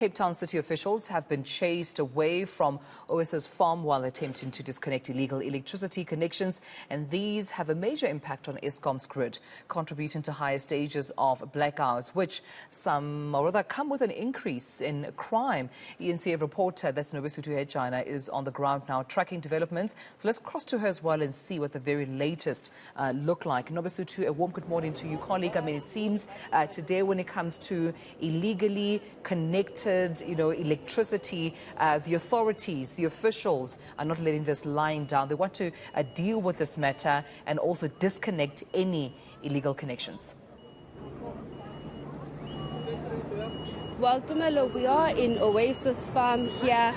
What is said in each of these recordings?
Cape Town city officials have been chased away from Oasis Farm while attempting to disconnect illegal electricity connections, and these have a major impact on Eskom's grid, contributing to higher stages of blackouts, which some or rather come with an increase in crime. eNCA reporter, that's Nobesuthu Hejana, is on the ground now tracking developments. So let's cross to her as well and see what the very latest look like. Nobesuthu, a warm good morning to you, colleague. I mean, it seems today when it comes to illegally connected electricity, the authorities, the officials are not letting this lying down. They want to deal with this matter and also disconnect any illegal connections. Well, Tumelo, we are in Oasis Farm here,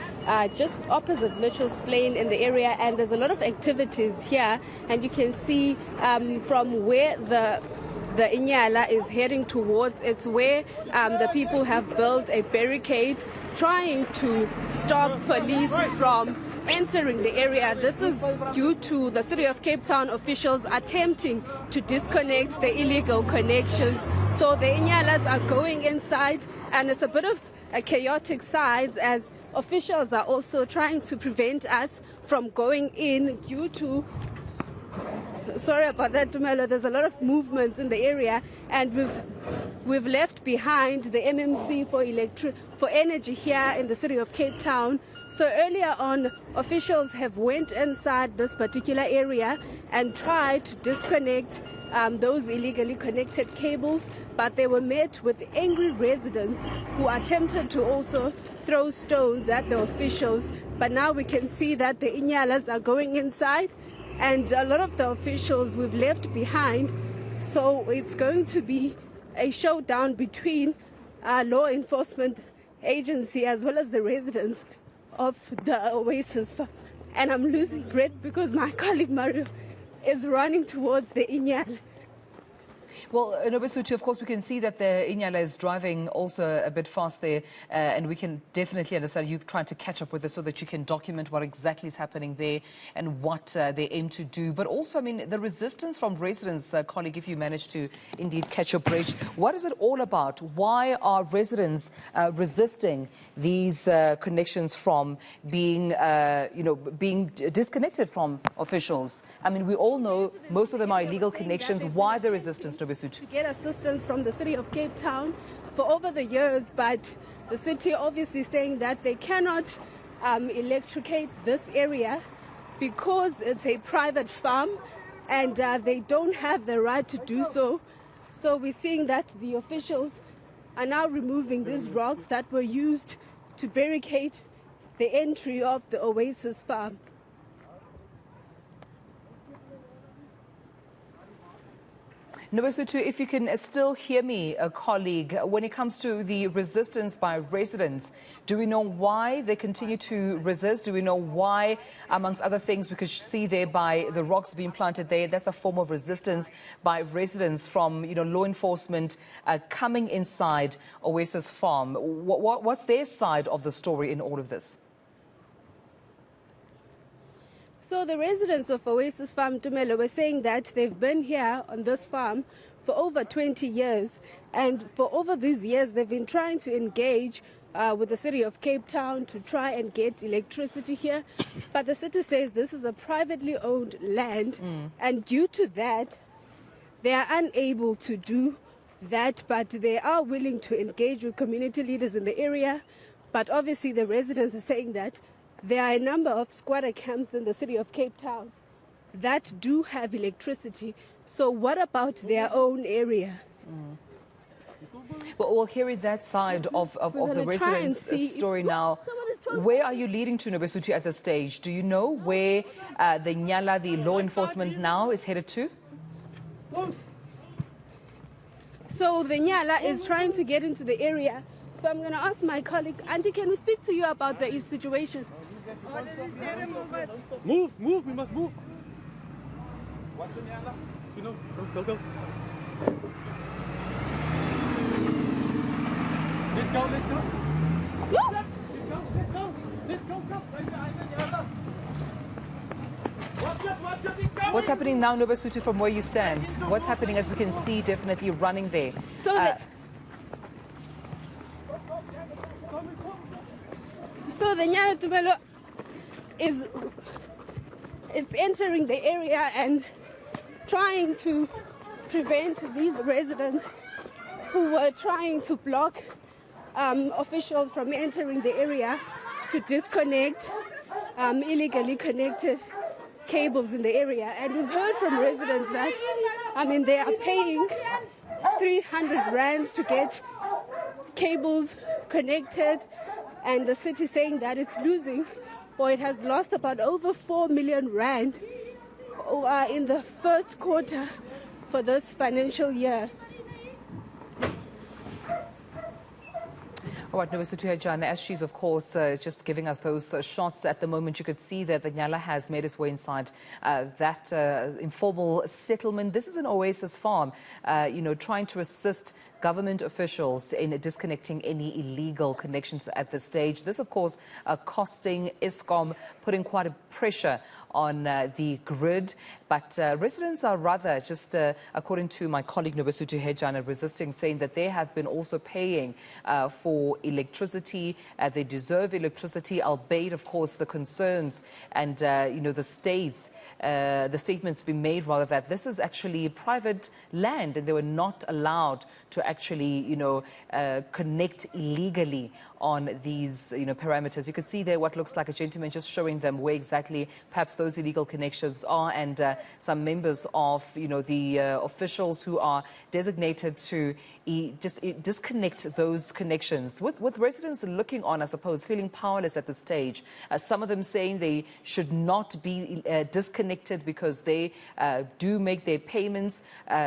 just opposite Mitchell's Plain in the area, and there's a lot of activities here, and you can see from where the eNCA is heading towards. It's where the people have built a barricade trying to stop police from entering the area. This is due to the city of Cape Town officials attempting to disconnect the illegal connections. So the eNCAs are going inside, and it's a bit of a chaotic side as officials are also trying to prevent us from going in due to... Sorry about that, Tumelo. There's a lot of movements in the area, and we've left behind the MMC for energy here in the city of Cape Town. So earlier on, officials have went inside this particular area and tried to disconnect those illegally connected cables, but they were met with angry residents who attempted to also throw stones at the officials. But now we can see that the eNCAs are going inside, and a lot of the officials we've left behind. So it's going to be a showdown between law enforcement agency as well as the residents of the Oasis Farm. And I'm losing breath because my colleague Mario is running towards the eNCA. Well, Nobesuthu, of course, we can see that the eNCA is driving also a bit fast there, and we can definitely understand you trying to catch up with this so that you can document what exactly is happening there and what they aim to do. But also, I mean, the resistance from residents, colleague, if you manage to indeed catch your break, what is it all about? Why are residents resisting these connections from being, being disconnected from officials? I mean, we all know most of them are illegal connections. Why the resistance, Nobesuthu? To get assistance from the city of Cape Town for over the years, but the city obviously saying that they cannot electrocate this area because it's a private farm and they don't have the right to do so. So we're seeing that the officials are now removing these rocks that were used to barricade the entry of the Oasis Farm. Nobesuthu, if you can still hear me, colleague, when it comes to the resistance by residents, do we know why they continue to resist? Do we know why, amongst other things, we could see there by the rocks being planted there, that's a form of resistance by residents from, law enforcement coming inside Oasis Farm. What's their side of the story in all of this? So the residents of Oasis Farm, Tumelo, were saying that they've been here on this farm for over 20 years. And for over these years, they've been trying to engage with the city of Cape Town to try and get electricity here. But the city says this is a privately owned land. And due to that, they are unable to do that. But they are willing to engage with community leaders in the area. But obviously, the residents are saying that there are a number of squatter camps in the city of Cape Town that do have electricity. So what about their own area? Well, we'll hear that side of the residents' story now. Where are you leading to, Nobesuthu, at this stage? Do you know where the eNCA, the law enforcement now, is headed to? So the eNCA is trying to get into the area. So I'm going to ask my colleague, Auntie, can we speak to you about the situation? Move, we must move. Watch the eNCA. Go. Let's go. What's happening now, Nobesuthu, from where you stand? What's happening, as we can see, definitely running there? So So the Nyala Tumelo is entering the area and trying to prevent these residents who were trying to block officials from entering the area to disconnect illegally connected cables in the area. And we've heard from residents that, they are paying 300 rands to get cables connected, and the city saying that it's losing, or it has lost about over 4 million rand in the first quarter for this financial year. All right, Nobesuthu Hejana, as she's, of course, just giving us those shots at the moment, you could see that the Nyala has made its way inside that informal settlement. This is an Oasis Farm, trying to assist government officials in disconnecting any illegal connections at this stage. This, of course, costing Eskom, putting quite a pressure on the grid. But residents are rather just, according to my colleague Nobesuthu Hejana, resisting, saying that they have been also paying for electricity. They deserve electricity, albeit, of course, the concerns and, the statements being made, rather, that this is actually private land and they were not allowed to actually, connect illegally on these, parameters. You could see there what looks like a gentleman just showing them where exactly perhaps those illegal connections are, and some members of, the officials who are designated to disconnect those connections. With residents looking on, I suppose, feeling powerless at this stage. Some of them saying they should not be disconnected because they do make their payments.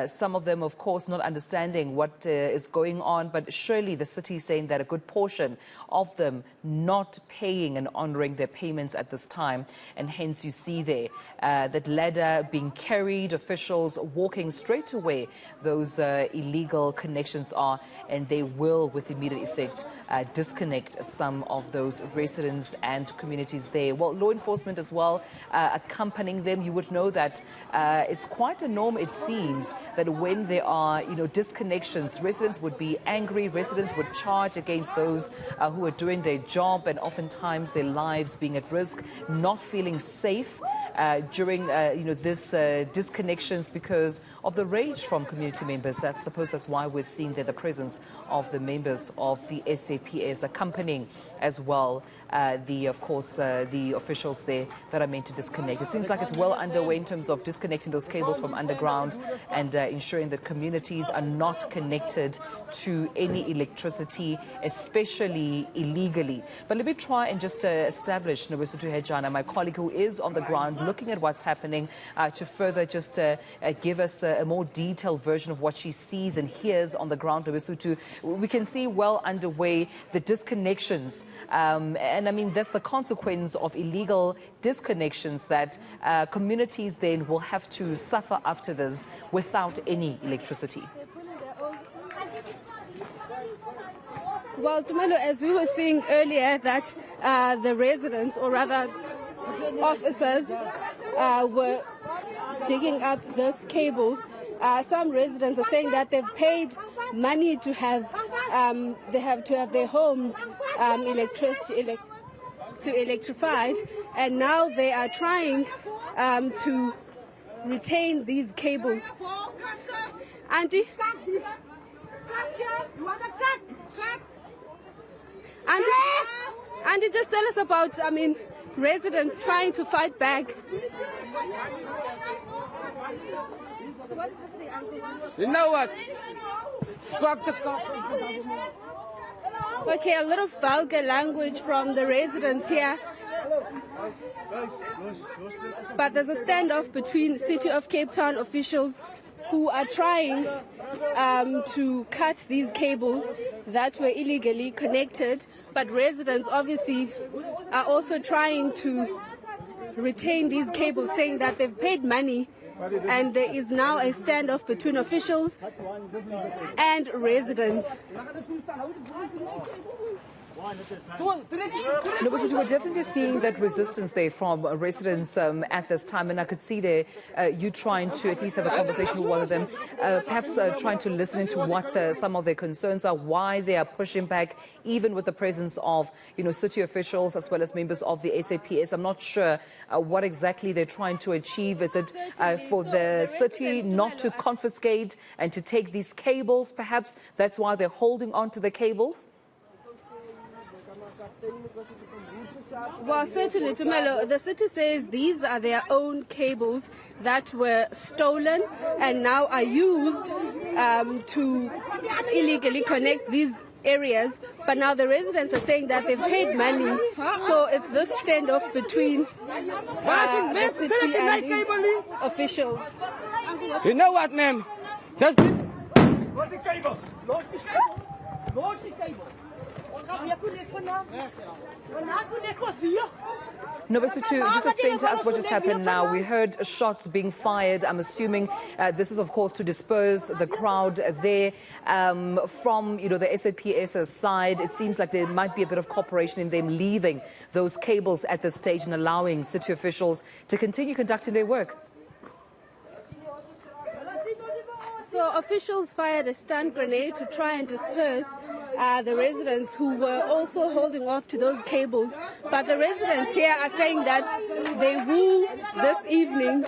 Some of them, of course, not understanding what is going on, but surely the city is saying that a good portion of them not paying and honouring their payments at this time. And hence you see there that ladder being carried, officials walking straight away those illegal connections are, and they will, with immediate effect, disconnect some of those residents and communities there. Well, law enforcement as well accompanying them. You would know that it's quite a norm, it seems, that when there are, disconnections, residents would be angry, residents would charge against those who are doing their job, and oftentimes their lives being at risk, not feeling safe during, this disconnections because of the rage from community members. I suppose that's why we're seeing there the presence of the members of the SAPS accompanying as well the officials there that are meant to disconnect. It seems like it's well underway in terms of disconnecting those cables from underground and ensuring that communities are not connected to any electricity, especially illegally. But let me try and just establish, Nobesuthu Hejana, my colleague who is on the ground looking at what's happening, to further just give us a more detailed version of what she sees and hears on the ground. Nobesuthu, we can see well underway the disconnections, and I mean that's the consequence of illegal disconnections that communities then will have to suffer after this without any electricity. Well, Tumelo, as we were seeing earlier, that the residents, or rather officers, were digging up this cable. Some residents are saying that they've paid money to have their homes electrified, and now they are trying to retain these cables. Auntie? Auntie, just tell us about, residents trying to fight back. You know what? Fuck the Okay, a lot of vulgar language from the residents here. But there's a standoff between City of Cape Town officials who are trying to cut these cables that were illegally connected, but residents obviously are also trying to retain these cables, saying that they've paid money, and there is now a standoff between officials and residents. Nobesuthu, we're definitely seeing that resistance there from residents at this time, and I could see there you trying to at least have a conversation with one of them, perhaps trying to listen into what some of their concerns are, why they are pushing back, even with the presence of, city officials as well as members of the SAPS. I'm not sure what exactly they're trying to achieve. Is it for the city not to confiscate and to take these cables, perhaps? That's why they're holding on to the cables? Well, certainly, Tumelo, the city says these are their own cables that were stolen and now are used to illegally connect these areas. But now the residents are saying that they've paid money, so it's this standoff between the city and these officials. You know what, ma'am? Lost the cable. Lost the cable. Nobesuthu, just explain to us what just happened now. We heard shots being fired. I'm assuming this is, of course, to disperse the crowd there. From, the SAPS side, it seems like there might be a bit of cooperation in them leaving those cables at this stage and allowing city officials to continue conducting their work. So officials fired a stun grenade to try and disperse the residents who were also holding off to those cables. But the residents here are saying that they will this evening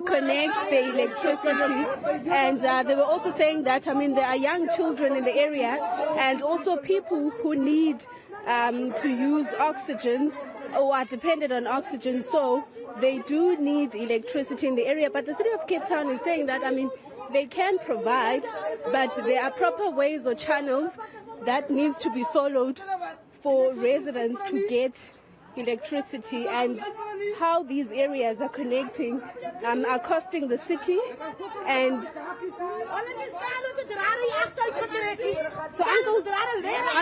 connect the electricity. And they were also saying that, there are young children in the area and also people who need to use oxygen or are dependent on oxygen. So they do need electricity in the area. But the city of Cape Town is saying that, they can provide, but there are proper ways or channels that needs to be followed for residents to get electricity, and how these areas are connecting are costing the city. And so, Uncle,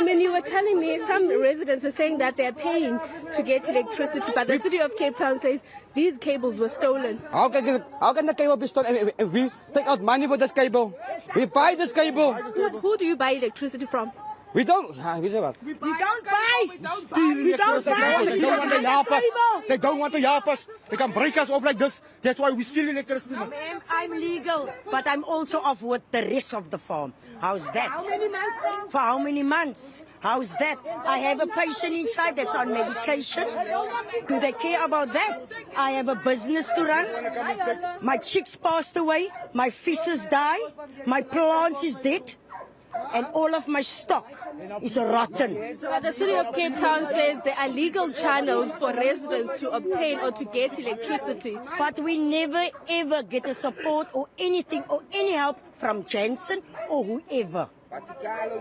you were telling me some residents were saying that they're paying to get electricity, but the city of Cape Town says these cables were stolen. How can the cable be stolen if we take out money for this cable? We buy this cable. Who do you buy electricity from? We don't. We don't buy. They don't want to help us. They don't want to help us. They can break us off like this. That's why we steal electricity. I'm legal, but I'm also off with the rest of the farm. How's that? How many months? For how many months? How's that? I have a patient inside that's on medication. Do they care about that? I have a business to run. My chicks passed away. My fishes die. My plants is dead. And all of my stock is rotten. The city of Cape Town says there are legal channels for residents to obtain or to get electricity. But we never ever get a support or anything or any help from Jansen or whoever.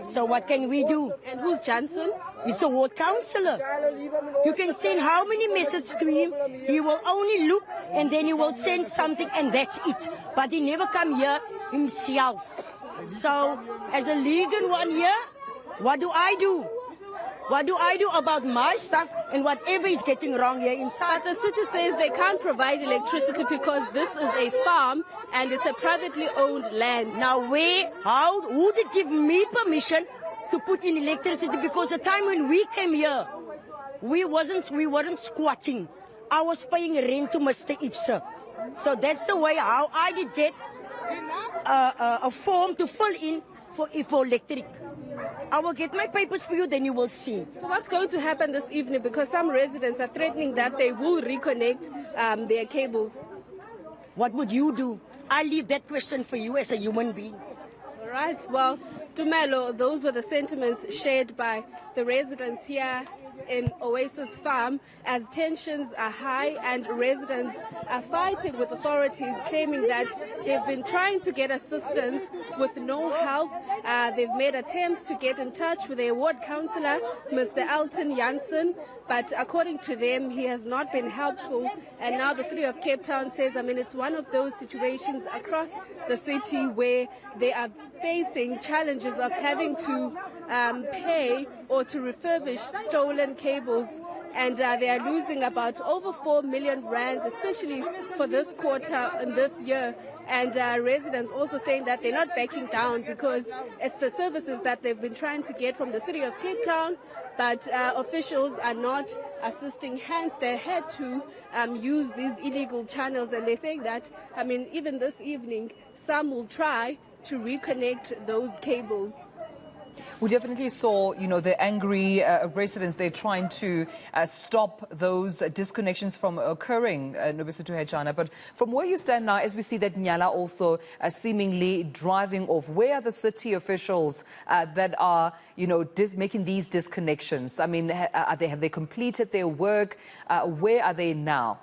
So what can we do? And who's Jansen? He's the ward councillor. You can send how many messages to him. He will only look and then he will send something and that's it. But he never come here himself. So, as a legal one here, what do I do? What do I do about my stuff and whatever is getting wrong here inside? But the city says they can't provide electricity because this is a farm and it's a privately owned land. Now who did give me permission to put in electricity? Because the time when we came here, we weren't squatting. I was paying rent to Mr. Ipsa. So that's the way how I did get a form to fill in for electric. I will get my papers for you, then you will see. So what's going to happen this evening? Because some residents are threatening that they will reconnect their cables. What would you do? I leave that question for you as a human being. All right. Well, Tumelo, those were the sentiments shared by the residents here in Oasis Farm as tensions are high and residents are fighting with authorities, claiming that they've been trying to get assistance with no help. They've made attempts to get in touch with their ward councillor, Mr. Elton Jansen, but according to them, he has not been helpful. And now the city of Cape Town says, it's one of those situations across the city where they are facing challenges of having to pay or to refurbish stolen cables and they are losing about over 4 million rands, especially for this quarter and this year. And residents also saying that they're not backing down because it's the services that they've been trying to get from the city of Cape Town, but officials are not assisting. Hence, they had to use these illegal channels. And they're saying that, I mean, even this evening, some will try to reconnect those cables. We definitely saw, the angry residents. They're trying to stop those disconnections from occurring, Nobesuthu Hejana. But from where you stand now, as we see that Nyala also seemingly driving off, where are the city officials that are, making these disconnections? I mean, have they completed their work? Where are they now?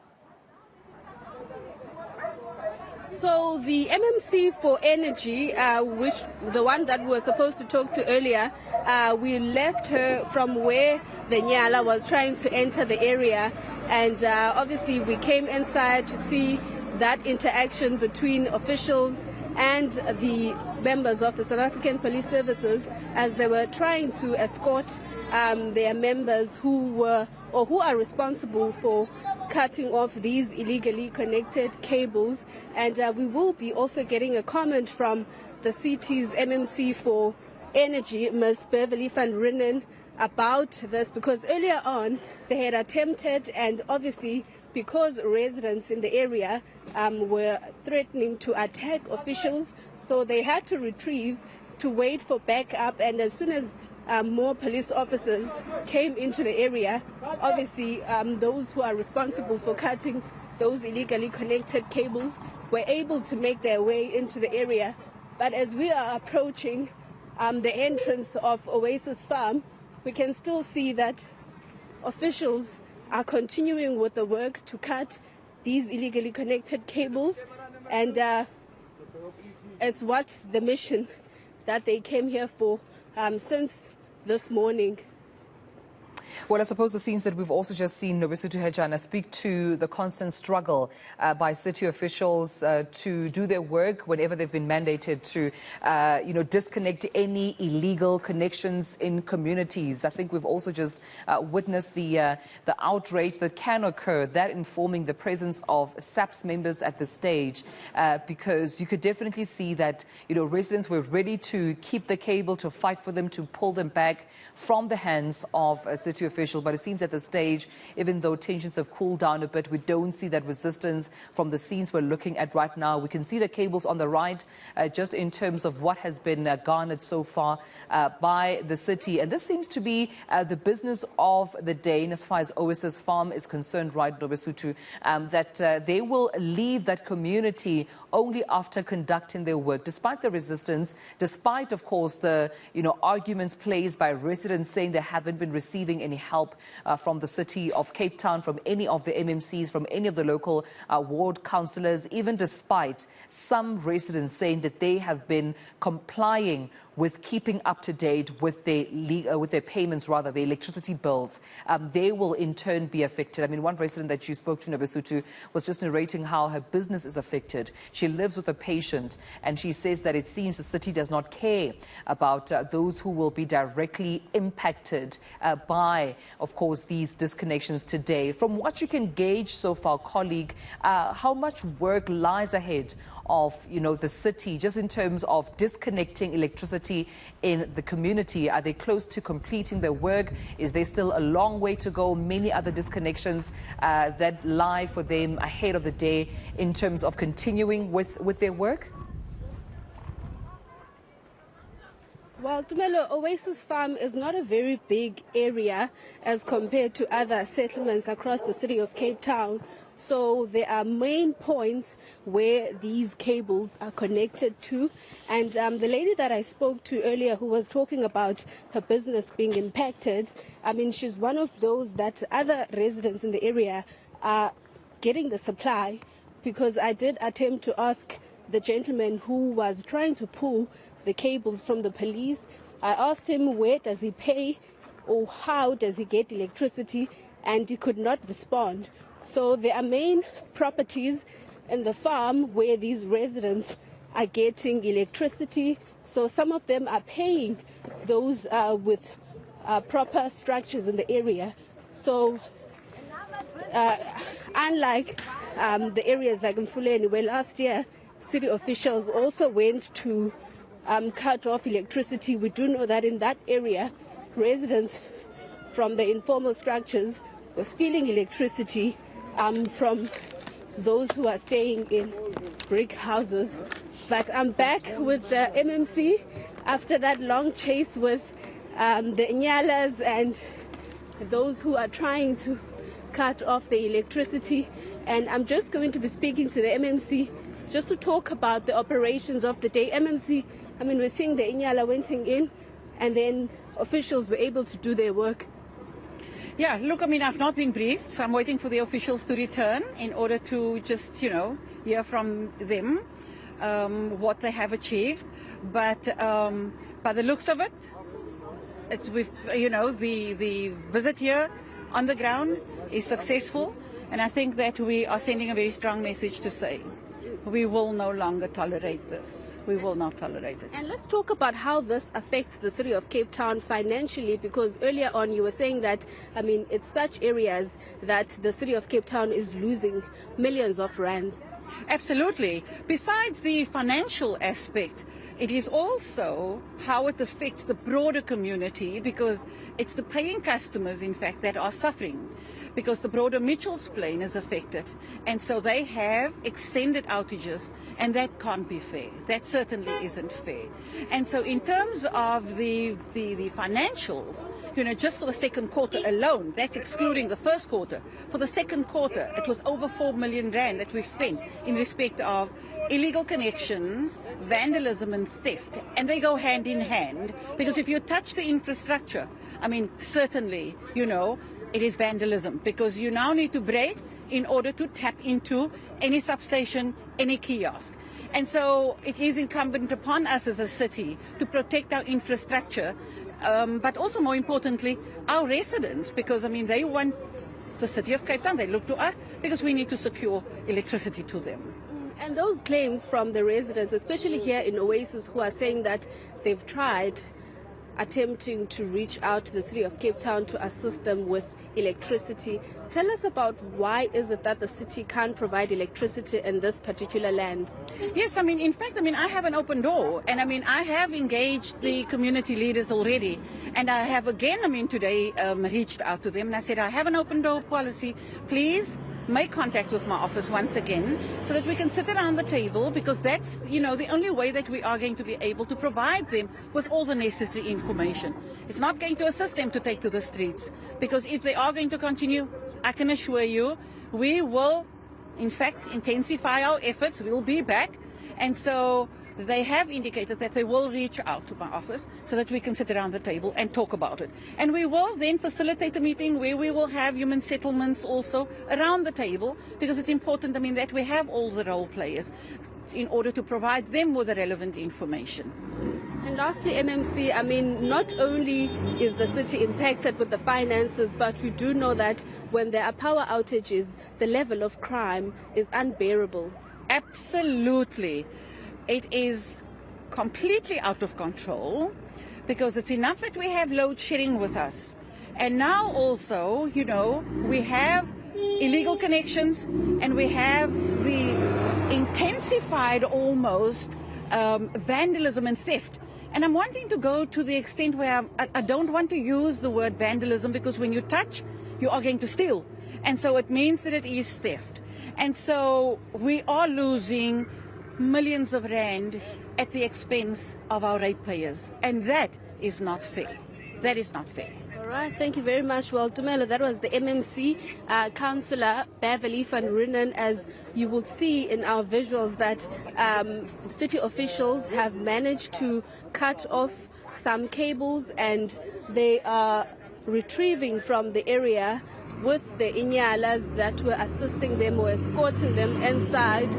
So the MMC for Energy, which the one that we were supposed to talk to earlier, we left her from where the Nyala was trying to enter the area, and obviously we came inside to see that interaction between officials and the members of the South African Police Services as they were trying to escort their members who are responsible for cutting off these illegally connected cables. And we will be also getting a comment from the city's MMC for Energy, Ms. Beverly van Rinnen, about this, because earlier on they had attempted, and obviously because residents in the area were threatening to attack officials, so they had to retrieve to wait for backup. And as soon as more police officers came into the area, obviously those who are responsible for cutting those illegally connected cables were able to make their way into the area. But as we are approaching the entrance of Oasis Farm, we can still see that officials are continuing with the work to cut these illegally connected cables, and it's what the mission that they came here for since this morning. Well, I suppose the scenes that we've also just seen, Nobesuthu Hejana, speak to the constant struggle by city officials to do their work whenever they've been mandated to, disconnect any illegal connections in communities. I think we've also just witnessed the outrage that can occur, that informing the presence of SAPS members at the stage, because you could definitely see that, residents were ready to keep the cable, to fight for them, to pull them back from the hands of a city official. But it seems at this stage, even though tensions have cooled down a bit, we don't see that resistance from the scenes we're looking at right now. We can see the cables on the right, just in terms of what has been garnered so far by the city. And this seems to be the business of the day, and as far as Oasis Farm is concerned, right, Nobesuthu, that they will leave that community only after conducting their work, despite the resistance, despite, of course, the arguments placed by residents saying they haven't been receiving any help from the city of Cape Town, from any of the MMCs, from any of the local ward councillors, even despite some residents saying that they have been complying with keeping up to date with their payments, rather, their electricity bills. They will in turn be affected. I mean, one resident that you spoke to, Nobesuthu, was just narrating how her business is affected. She lives with a patient, and she says that it seems the city does not care about those who will be directly impacted by, of course, these disconnections today. From what you can gauge so far, colleague, how much work lies ahead of, the city, just in terms of disconnecting electricity in the community? Are they close to completing their work? Is there still a long way to go? Many other disconnections that lie for them ahead of the day in terms of continuing with their work? Well, Tumelo, Oasis Farm is not a very big area as compared to other settlements across the city of Cape Town. So there are main points where these cables are connected to. And the lady that I spoke to earlier, who was talking about her business being impacted, I mean, she's one of those that other residents in the area are getting the supply, because I did attempt to ask the gentleman who was trying to pull the cables from the police. I asked him where does he pay or how does he get electricity, and he could not respond. So there are main properties in the farm where these residents are getting electricity. So some of them are paying those with proper structures in the area. So unlike the areas like Mfuleni, where last year city officials also went to cut off electricity, we do know that in that area, residents from the informal structures were stealing electricity from those who are staying in brick houses. But I'm back with the MMC after that long chase with the Nyalas and those who are trying to cut off the electricity. And I'm just going to be speaking to the MMC just to talk about the operations of the day. MMC, I mean, we're seeing the Inyala went in and then officials were able to do their work. Yeah, look, I mean, I've not been briefed, so I'm waiting for the officials to return in order to just, hear from them what they have achieved. But by the looks of it, it's with, the visit here on the ground is successful, and I think that we are sending a very strong message to say we will no longer tolerate this. We will not tolerate it. And let's talk about how this affects the city of Cape Town financially, because earlier on you were saying that, I mean, it's such areas that the city of Cape Town is losing millions of rands. Absolutely. Besides the financial aspect, it is also how it affects the broader community, because it's the paying customers, in fact, that are suffering, because the broader Mitchell's Plain is affected. And so they have extended outages, and that can't be fair. That certainly isn't fair. And so in terms of the financials, just for the second quarter alone, that's excluding the first quarter. For the second quarter, it was over 4 million rand that we've spent in respect of illegal connections, vandalism and theft. And they go hand in hand, because if you touch the infrastructure, I mean, certainly, it is vandalism, because you now need to break in order to tap into any substation, any kiosk. And so it is incumbent upon us as a city to protect our infrastructure, but also more importantly, our residents, because, I mean, they want the city of Cape Town, they look to us because we need to secure electricity to them. And those claims from the residents, especially here in Oasis, who are saying that they've tried attempting to reach out to the city of Cape Town to assist them with electricity. Tell us about why is it that the city can't provide electricity in this particular land? Yes, I mean, in fact, I have an open door, and I have engaged the community leaders already, and I have again, today reached out to them, and I said, I have an open door policy. Please make contact with my office once again so that we can sit around the table, because that's, the only way that we are going to be able to provide them with all the necessary information. It's not going to assist them to take to the streets, because if they are going to continue, I can assure you, we will, in fact, intensify our efforts. We'll be back. And so they have indicated that they will reach out to my office so that we can sit around the table and talk about it. And we will then facilitate a meeting where we will have human settlements also around the table, because it's important, that we have all the role players in order to provide them with the relevant information. And lastly, MMC, not only is the city impacted with the finances, but we do know that when there are power outages, the level of crime is unbearable. Absolutely. It is completely out of control, because it's enough that we have load shedding with us. And now also, we have illegal connections, and we have the intensified almost vandalism and theft. And I'm wanting to go to the extent where I don't want to use the word vandalism, because when you touch, you are going to steal. And so it means that it is theft. And so we are losing millions of rand at the expense of our ratepayers. And that is not fair. That is not fair. All right, thank you very much. Well, Tumelo, that was the MMC Councillor Beverly van Rinnen. As you will see in our visuals, that city officials have managed to cut off some cables, and they are retrieving from the area with the Inyalas that were assisting them or escorting them inside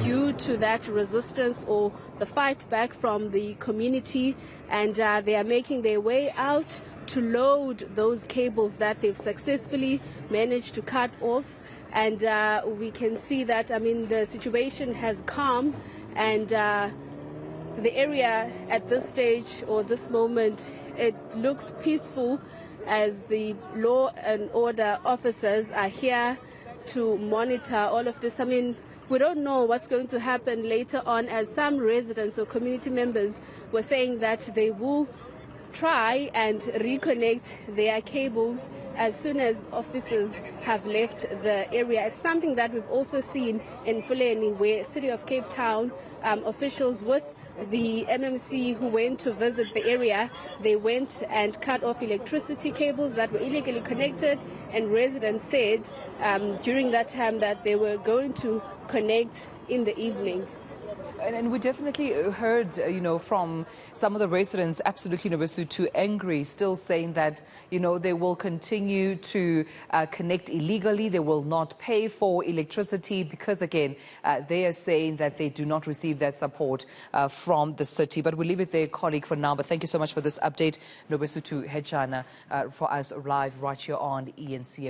due to that resistance or the fight back from the community. And they are making their way out to load those cables that they've successfully managed to cut off. And we can see that, the situation has calmed, and the area at this stage or this moment, it looks peaceful. as the law and order officers are here to monitor all of this. I mean, we don't know what's going to happen later on, as some residents or community members were saying that they will try and reconnect their cables as soon as officers have left the area. It's something that we've also seen in Fuleni, where City of Cape Town officials with the MMC who went to visit the area, they went and cut off electricity cables that were illegally connected, and residents said during that time that they were going to connect in the evening. And we definitely heard, from some of the residents, absolutely, Nobesuthu, angry, still saying that, they will continue to connect illegally. They will not pay for electricity because, again, they are saying that they do not receive that support from the city. But we'll leave it there, colleague, for now. But thank you so much for this update, Nobesuthu Hejana, for us live right here on eNCA.